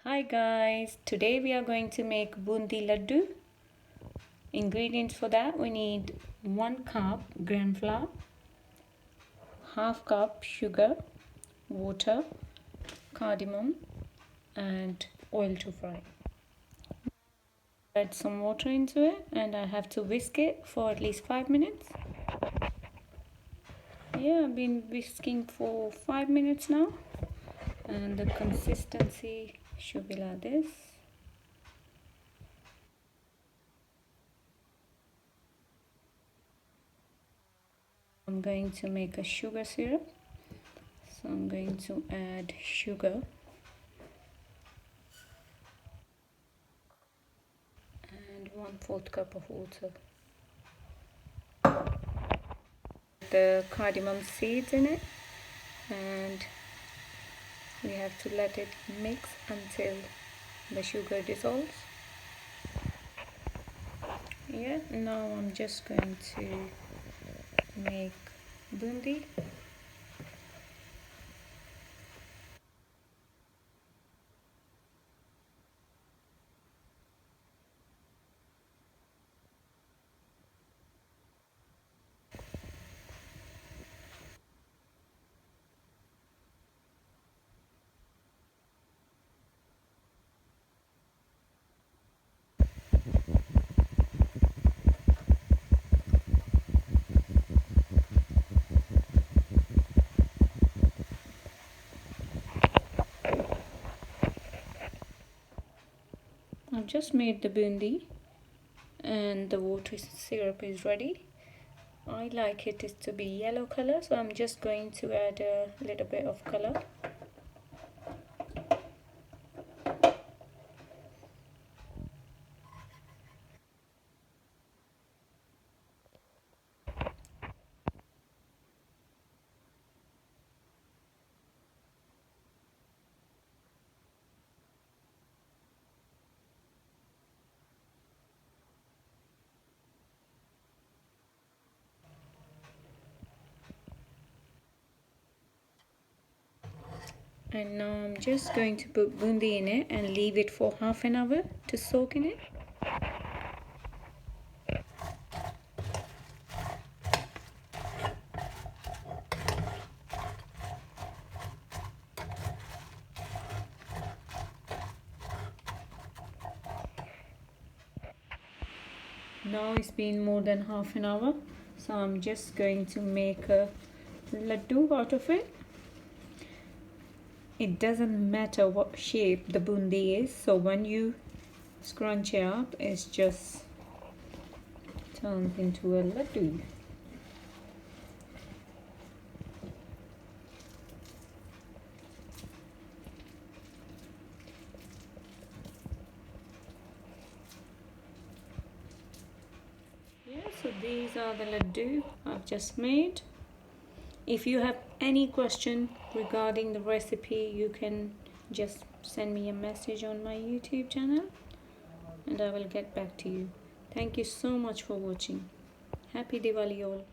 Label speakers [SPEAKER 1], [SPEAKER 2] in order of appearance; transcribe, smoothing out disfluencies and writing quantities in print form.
[SPEAKER 1] Hi guys, today we are going to make bundi laddu. Ingredients for that, we need 1 cup gram flour, half cup sugar, water, cardamom and oil to fry. Add some water into it and I have to whisk it for at least 5 minutes. Yeah, I've been whisking for 5 minutes now and the consistency should be like this. I'm going to make a sugar syrup, so I'm going to add sugar and 1/4 cup of water. The cardamom seeds in it and we have to let it mix until the sugar dissolves. Yeah, now I'm just going to make bundi. I've just made the bundi and the water syrup is ready. I like it is to be yellow color, so I'm just going to add a little bit of color. And now I'm just going to put bundi in it and leave it for half an hour to soak in it. Now it's been more than half an hour, so I'm just going to make a ladoo out of it. It doesn't matter what shape the bundi is, so when you scrunch it up, it's just turns into a ladoo. Yeah, so these are the ladoo I've just made. If you have any question regarding the recipe, you can just send me a message on my YouTube channel and I will get back to you. Thank you so much for watching. Happy Diwali all.